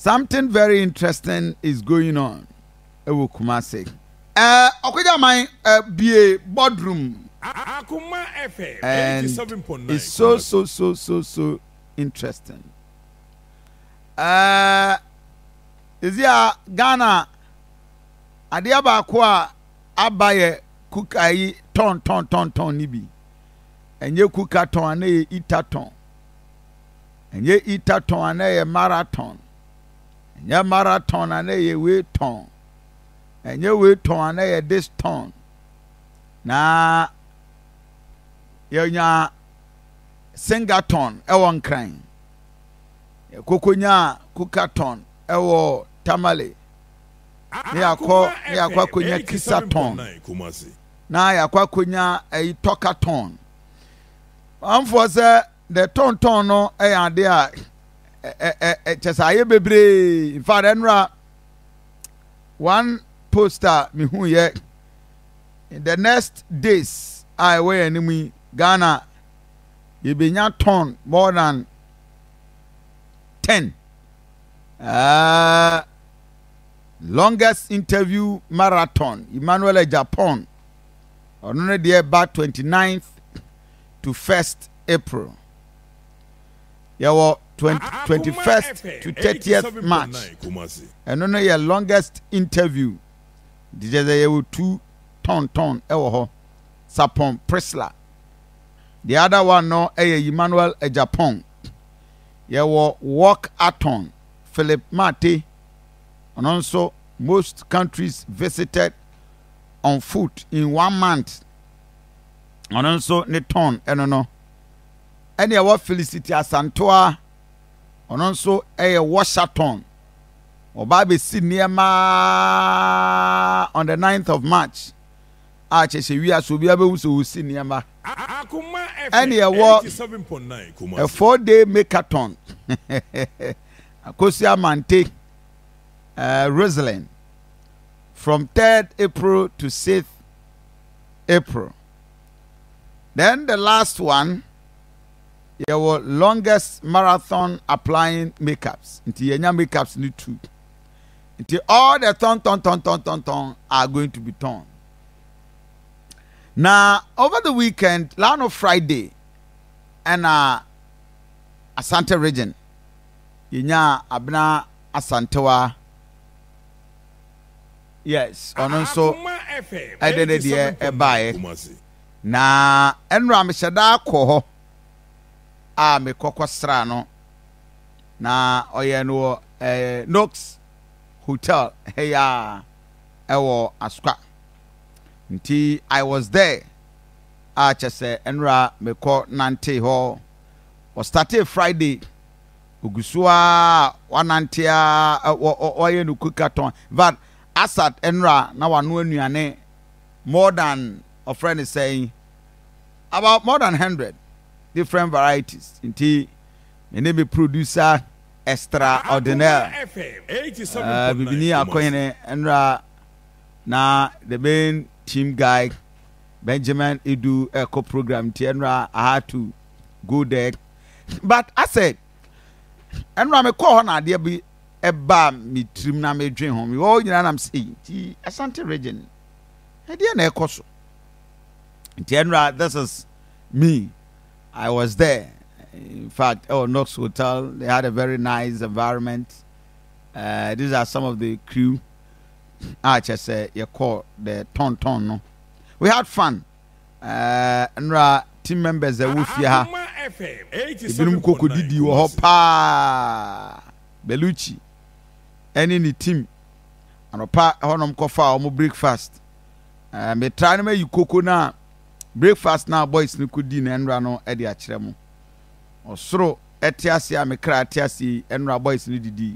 something very interesting is going on. Ewo Kumasi. Okoja my BA boardroom. Akuma FM And 87.9. it's so interesting. Is ya Ghana Adiaba kwa abaye Cook-A-Thon nibi. Enye Cook-A-Thon ane Ita-Thon. Enye Ita-Thon ane marathon. Enye marathon ane weight-thon. Enye weight-thon ane this ton. Na yonya Singathon ewo nkran. Kokonya Cook-A-Thon ewo Tamale. Ni akwa konya Kisa-Thon. Na yakwa konya Toka-Thon. Amfo say the ton no ade a chesaye bebre. In fact enra one poster me hu ye in the next days I we enemy Ghana you be ton more than 10. Longest interview marathon Emmanuel Japan on the about 29th to 1st April. Yawo 21st to 30th March. And on your longest interview. DJ you 2 ton ewo ho Sapon Presla. The other one no Emmanuel Japan. Yawo Walk-A-Thon Philip Mate. And also most countries visited on foot in 1 month. And also ne ton no. Any our Felicity Asantoa. And also Washaton. Obabe Siniema on the 9th of March. Chese we are so be able to Siniema. Any a 4-day makeathon. Akosia Mante Rosalind from 3rd April to 6th April. Then the last one, there were longest marathon applying makeups. Until yenya makeups need to. Until all the ton are going to be torn. Now over the weekend, Lano Friday, and Asante region, yenya abna Asantewa. Yes, and also I did it here by na enra me shada ko ho me kokko sra na oye no Nox Hotel heya ewo Asukwa nti I was there chese enra me ko nante ho o started Friday ogusua wanantia oye no Cook-A-Thon but Asat enra na wanu anuane more than a friend is saying about more than 100 different varieties. Inti me producer extraordinaire. Bibini akoyene enra na the main team guy Benjamin Edu Eco program enra I had to go there. But I said enra me call na there be eba mi trim na me dwen ho me wo nyina na am say ti Asante region e dey na ekoso general. This is me. I was there. In fact, Nox Hotel, they had a very nice environment. These are some of the crew. I just say you call the ton no. We had fun. And team members that were here. Ibinum Koko Didi wo pa Belucci. Any ni team. And pa honom kofa omo breakfast. Me try na me you koko na breakfast now boys ni kudi na enra no e de akire mo. Osoro etiase a me kra etiase enra boys ni didi.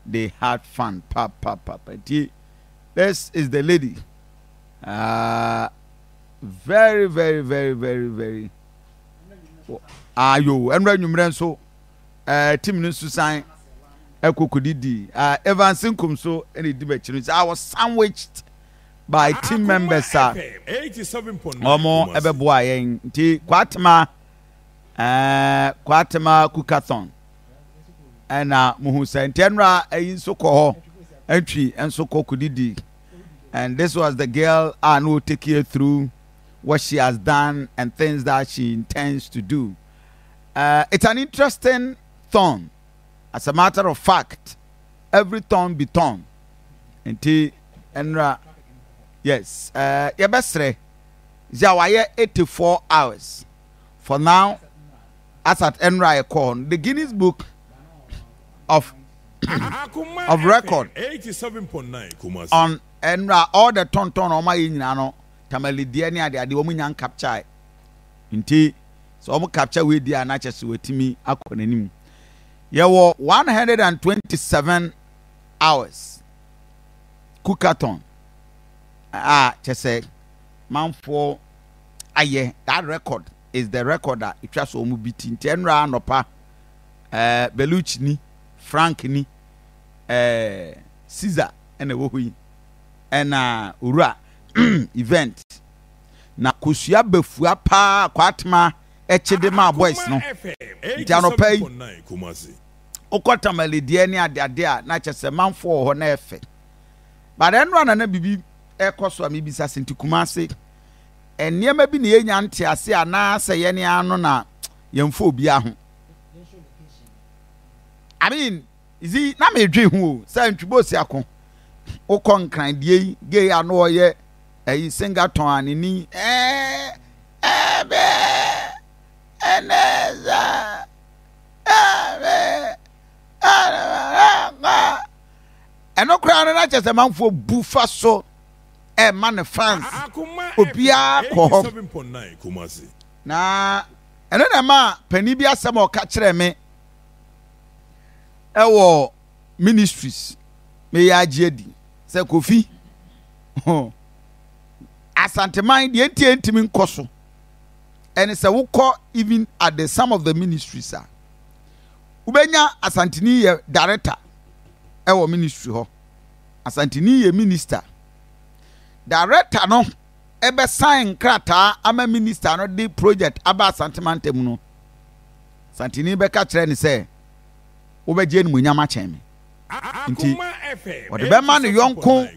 They had fun. Pa. This is the lady. Very. Ayo enra nyumre nso team ni susan ekokudidi Evans Nkum so any debate. I was sandwiched by team members omo ebeboa yen nti Kwartemaa Cook-A-Thon and muhu sentenra ayin so ko entry and so ko kudidi. And this was the girl and will take you through what she has done and things that she intends to do. It's an interesting thon. As a matter of fact, every thon be thon. Until Enra, yes, Yabesre, Zawaye 84 hours. For now, as at Enra Corn, the Guinness Book of record 87.9 on Enra, all the ton on my inano, Tamali Diania, the woman capture. Until so I'm capture with the anachas with me, Aquanim. There were 127 hours. Cook-A-Thon. Just say, man for aye, that record is the record that it was almost beating 10 round opa, Beluchini, Frankini, Caesar, and a wohi, and Ura event. Na kusia befua pa Kwartemaa Echedema boys no Jano pay Okota melidie ni ade na chese manfo ho na efe. But enra na bibi ekoso amibisa senti Kumase eniema bi na yenya nte ase ana se ye ne ano na yemfo obi aho. I mean, is he na me dwe hu say ntwibosi akon ukon kran die ge ya no ye eyi singaton anini ebe eneza ebe eno kra na chese manfo bufa so man fans obia ko ho 7.9 Kumasi na eno na ma pani bi asem o ka kire me ewo ministries me ya giedi se Kofi Asante mind the ntimi nkoso and say we call even at the some of the ministries are ubenya Asantini ye director ewo ministry ho Asantini ye minister director no ebe sign krata ama minister no the project aba Asantemantem no Santini be ka kire ni say ubeje ni munyama cheme nti ode be ma no yonko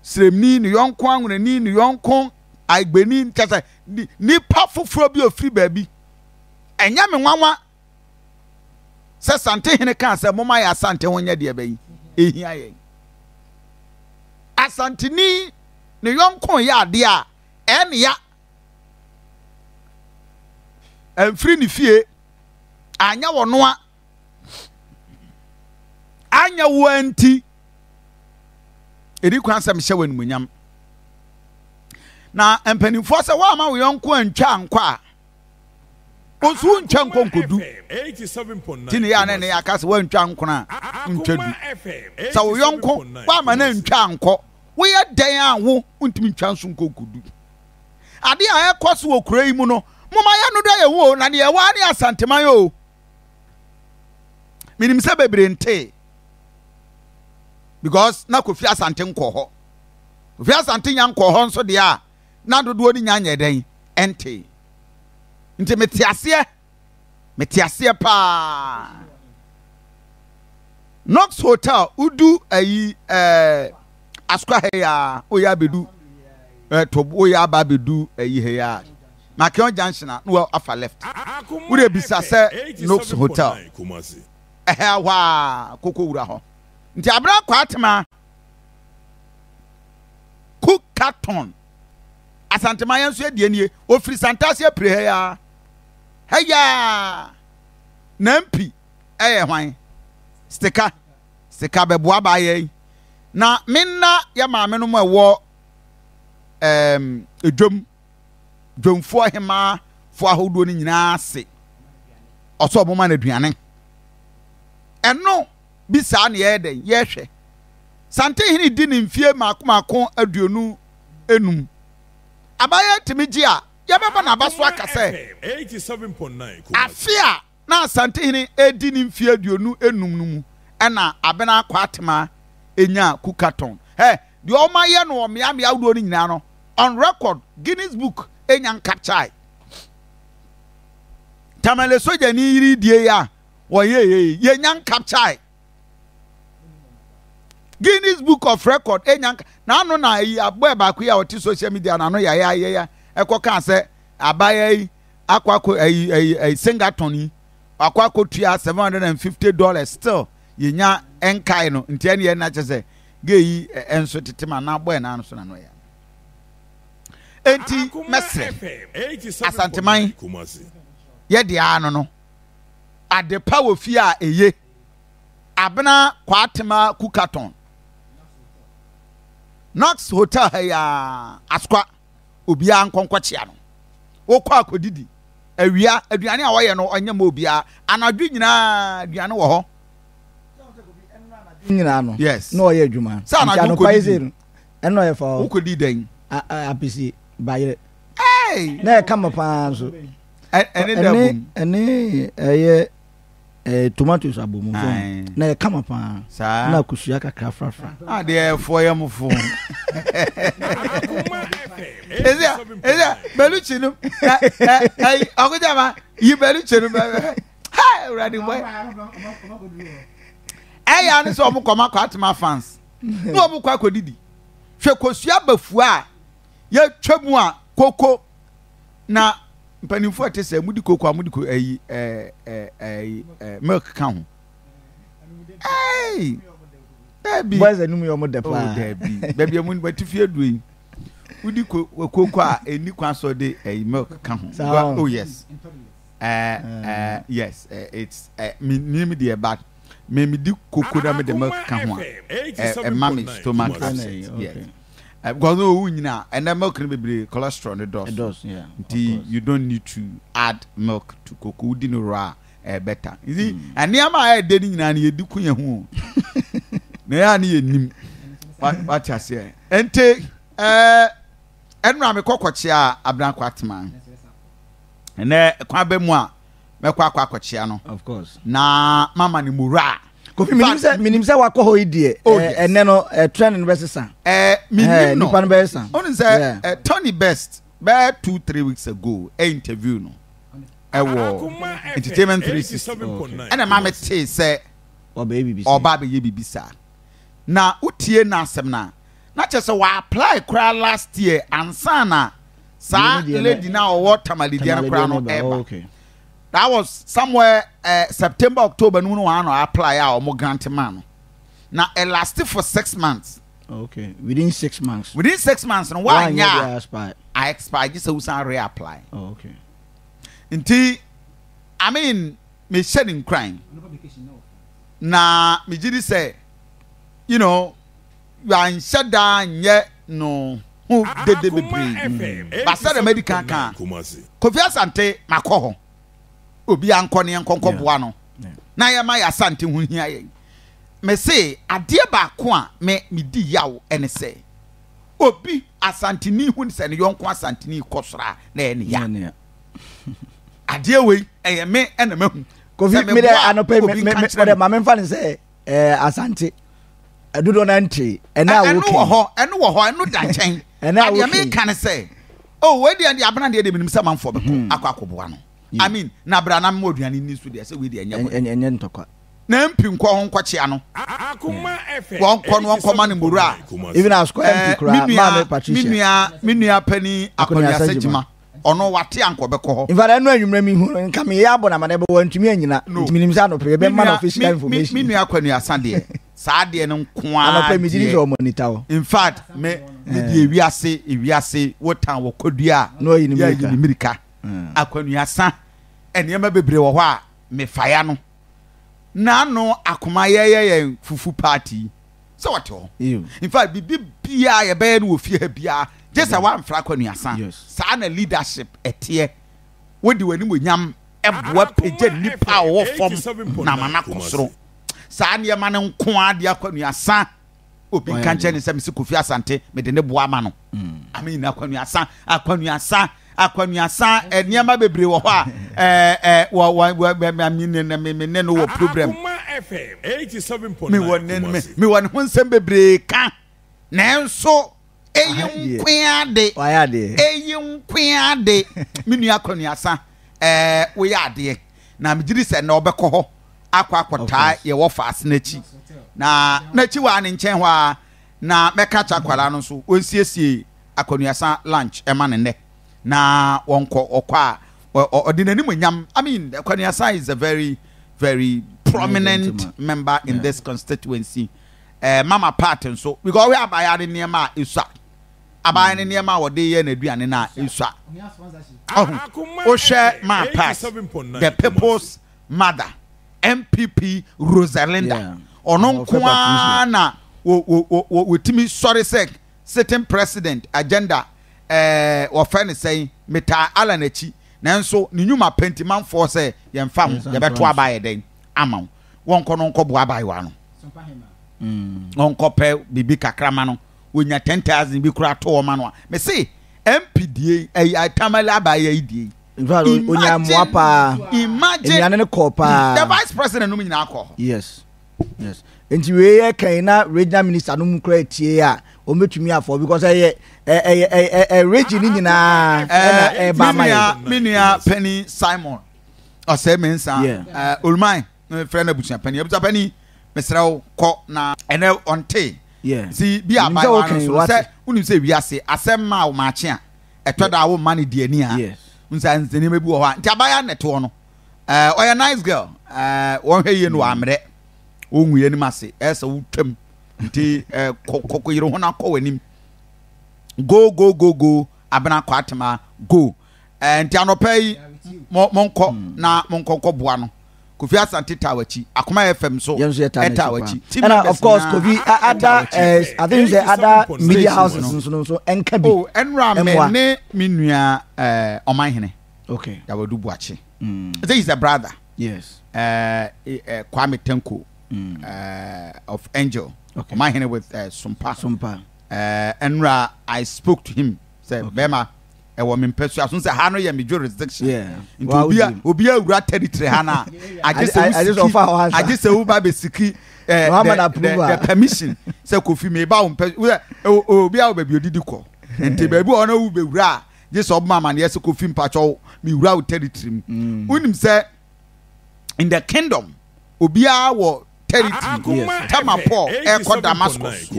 Sremni ni yonko anwunani ni yonko aigbeni kasa ni pa foforo bi ofri baabi enya me nwanwa se Sante hene kan se moma ya Asante honya de bayi ehia ye Asantini ni yonko ya ade a ene ya emfri ni fie anya wono a anya wanti edi kwan sam hye wanmunyam na empanimfo se wa ma wo yonko antwa ankwa osu ntwa nkonkodu 87.9 tini ya ne ya kase wa ntwa ankona ntwadu sa wo yonko wa ma na ntwa anko wo ye dan a wo ntimi ntwa nso nkonkodu ade a ekoso wo kura yi mu no moma ya no da ye wo na ne ye wa ne Asantema yo minim se bebre nte because na Kofi Asante nko ho Kofi Asante nya nko ho nso de a na dodo ni nya nya den ente nti metiase pa Knox Hotel udu ayi askwa he ya oya bedu to oya ba bedu ayi he ya Makion Junction na no afa left we dey bisa say Knox Hotel wa koko wura ho nti abra Kwartemaa Cook-A-Thon Asantema yanso adie nie ofri santase pre ya heya nampi hwan stika beboa ba ye na minna ya maame no mo ewo dwomfo hema fo ahodo ni nyina ase oso oboma na duane eno bisa na ye den ye hwe Sante hini di ni mfie mako aduonu enum abaye timiji a ye beba na abaso aka se 87.9 afia na Sante hini edi ni mfie aduonu enum numu ena abena Kwartemaa enya Cook-A-Thon di o ma ye no me awdo ni nyina no on record Guinness Book enya capture tamale soja ni yiri die ya Ye nyan capture. Guinness Book of Record enyank na no na aboy ba ku ya oti social media na no ya ekoka say abaya akwako Singaton akwako tua $750 still yenya enkai no ntia ne na che say geyi enso tetem na boy na so na no ya enti mesre asanteman ye de ano no ade power fi a eye abena Kwartemaa Cook-A-Thon Knox Hotel ya askwa obia nkonkwachi no wo kwa akodidi awia aduane a woye no onye ma obia anadwu nyina aduane wo ho nyina no yes no ye adwuma anadwu kodidi eno ye fa wo kodidi den apisi bayire hey na kama pa so ene da bum ene ye tomatoes abomu na kama pa na kusua kakra frafra de fo ye mfo eza beluchi no ai akujama yi beluchi no ha ready boy ai ya ni so mo koma Kwartemaa fans no mo kwa akodidi hwe kosua bafu a ye twemu a koko na mpanimfo ate say mudi koko amudi ko milk ka ho ai baby boys enum yo mo de pa baby amun batifie duyi mudi koko a eni kwa so de milk ka ho oh yes yes it's me the bad me di koko na me de milk ka ho a mommy stomach yes because no nyina and the milk be cholesterol it does yeah you don't need to add milk to cocoa dino raw better you see and niam I dey nyina na yedi kunya hu na ya na yenim what you say ente enra me kokochia abran Kwartemaa ene kwa be mu a me kwa akochia no of course na mama ni mura Kofi minim se wakọ idie ene no trend no besesa minim no nipa no besesa on say Tony Best be 2-3 weeks ago interview no wo entertainment 360 and mama say say oba be ye bibisa na utie na asem na chese wa apply kra last year ansana sa lady na o tamalidia na kra no okay. That was somewhere September, October, no one apply our more grant man. Now it lasted for 6 months. Okay, within 6 months. Within 6 months, and 1 year I expired. Just so reapply. Oh, okay. Until I mean, me shedding crime. Now me did say, you know, you are in shutdown yet no. Who did the be? But said the medical can. Kofi Asante makoho. Obi ankone enkonko boa no na ya ma ya Asante hu hia ye me say ade ba ko a me di yawo ene say obi Asante ni hu se ne yonko Asante ni kosora na ene ya ade we eye me ene mahu Kofi me dey anope me ma me fa ne say Asante adudo na nti ena wo eno wo ho eno da nchen ade me kan say oh we dey abana dey menim se manfo be akwakoboa no I mean, na brana mo aduane ni so de say we de enye ntokwa na mpi nkọ ho nkọchia no akoma efe won kọ no kọma ne mura even as ko mp kra ma me Patricia minua pani akọnya sagima ono wate anko be kọ ho in fact enu anwumra mi hu nka me ya bo na ma de bo ntumi anyina ntumi nim sa no pe be man official information minua akọnya asade saa de no nko a ano pe mi diri so monitor in fact me de ewiase wotan wo kodua no yi ni mirika akọnya sa enema bebre wo ho a me faya no na no akoma ye fufu party so what ho in fact bibia ye be no ofie ha bia just a one fra kwanuasa sa na leadership etie wodi wani monyam eboa peje nipa wo fom na mana kosoro sa na ye ma ne nko ade akwanuasa obi kanche ne se me Kofi Asante me de ne boa ma no ami na akwanuasa eniama bebre wo ho a me no wo problem FM 87.9 me won honsem bebre ka na enso eyun kweade me nua akwanuasa wo ya ade na me giri se na obekọ ho akwa ye wo fast n'echi na n'echi wa ne nchen hwa na meka chakwala no so onsiesie akonuasa lunch ema ne ne na wonko okwa ordinary nyam. I mean akonuasa is a very very prominent member in this constituency. Mama Patton so because we abaya ne niema isua abaya ne niema wo de ye na aduane na isua o share my pass the people's mother MPP Rosalinda ono kwa na wo timi sorry sec sitting president agenda wo fa ne say meta ala na chi nanso ne nyuma pentiman for say ye mfa ho ye beto abaya den ama won ko no nko bo abaya wa no onko bibi kakrama no wonya 10,000 bi kura to ma no me say MPDA atamale abaya idie onya moapa imagine ne kopa the vice president no nyina akọ. Yes enti we ye kan na regional minister no mukura tie a o metumi afọ because region nyina na ba menia Penny Simon o say mensa olman friend abucha Penny mesraw ko na ene onte si bi abai wan so say unu say wi ase asem ma o ma che a etoda wo man di ani a unsa nzeni mebi wo ha nti abaya neto no oya nice girl won hwe no amre onwu ye ni mase esa wutwam nti kokko yiro ho na ko wanim go abena Kwartemaa go nti anopai monko na monko boa no Kofi Asante tawachi akoma FM so tawachi and of course Kofi other I think the other media houses so enka bi enra me ne minua omanhene okay ya wadu buachi this is a brother yes Kwame Tenko of Angel omanhene with Sumpa enra I spoke to him said Bema e wo mempesu aso se ha no ye me jurisdiction obi awura territory ha na I just uba be siki the permission say Kofi me ba obi awo ba bi odidi ko enti ba bi ona u be wura just obama na yes Kofi mpacho me wura territory unim say in the kingdom obi awo territory tamapo e ko Damascus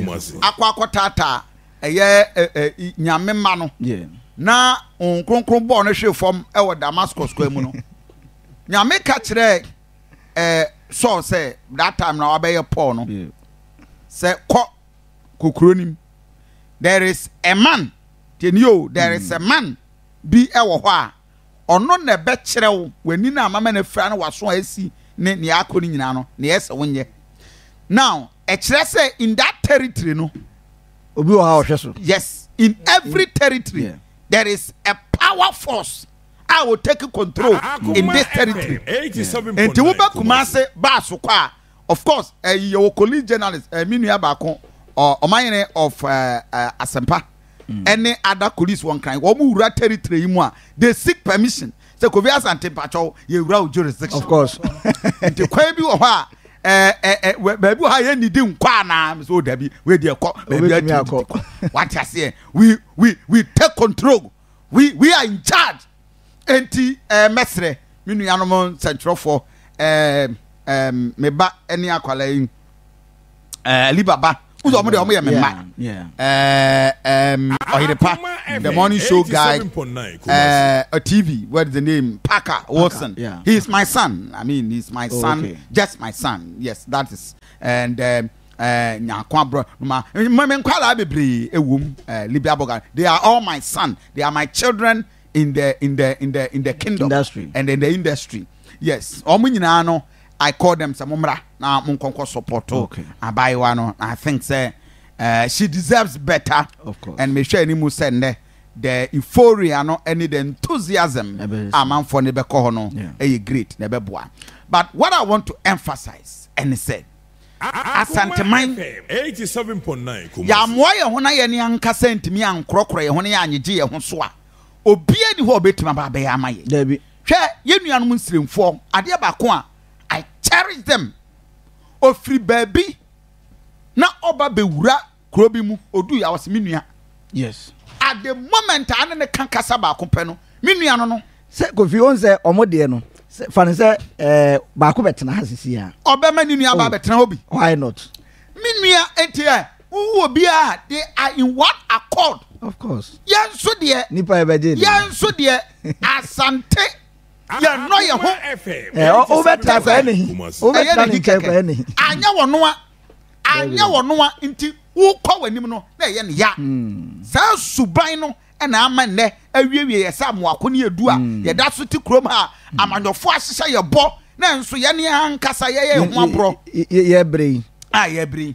akwa tata eye nyame ma no na onkronkron bo no hwe fom e wo Damascus kwa mu no nyame ka kire so say that time na obey Paul no say kokronim there is a man there is a man bi e wo ho a ono na be kire wo wani na mama na fra na waso asi ne akoni nyina no na yes wonye now e kire say in that territory no obi wo ha ohwe so yes in every territory there is a power force I will take control in this territory. 87. And Tiwuba Kumase Basukwa, of course, your colleague journalist, Minuya Bako, or Omayene of Asempa, any other police one kind, Omura territory, they seek permission. So Kofi Asante Pacho, you route jurisdiction. Of course. And to Kwabi Oha, baby, I need to Kwana, so Debbie, where they call what I say, we take control. We are in charge. Enti mesre minu yanomon central for meba eni akwala yin libaba uzo mo de omo ye memma Ohirepa the morning show guy a TV what is the name Parker Wilson he is my son I mean he's my son okay. Just my son yes that is and nyakwa bro ma kwala bebre ewum libia boga they are all my son they are my children in the kingdom industry and in the industry yes omunyina no I call them samomra na munkonko support okay abaiwa no I think say she deserves better of course and me share any mu send the euphoria no and the enthusiasm amanfo ne beko ho no great ne beboa but what I want to emphasize and say Asante man 87.9 ya moye ho na ye ne anka sentimi ankrokro ye ho ne anyege ye ho so a obia ni ho betima ba be ya maye dabi hwe ye nuanom nsiremfo ade bako a I cherish them ofri baby na oba bewura krobi mu odu ya wase menua yes at the moment ane ne kan kasa ba ko pe no menua no se Kofi on se omode no fane sɛ baako bɛtena ha sisi a ɔbɛma ni nua aba bɛtena hɔ bi why not me nua enti wo bi a they are in one accord of course yɛn so deɛ nipa ɛbɛgye yɛn so deɛ asante yɛn no yɛ ho wobɛtena kɔ ɛnehi wobɛtena ne nkyɛn kɔ ɛnehi anya wɔ noa nti wokɔ w'anim no na ɛyɛ ne ya saa suban no ɛna ama nnɛ awiewie yɛ sɛ amoako ne yɛdu a yɛda so te kurom ha amanyɔfo ahyehyɛ yɛbɔ na nso yɛne ankasa yɛyɛ ho aborɔ yɛbrɛ yi yɛbrɛ yi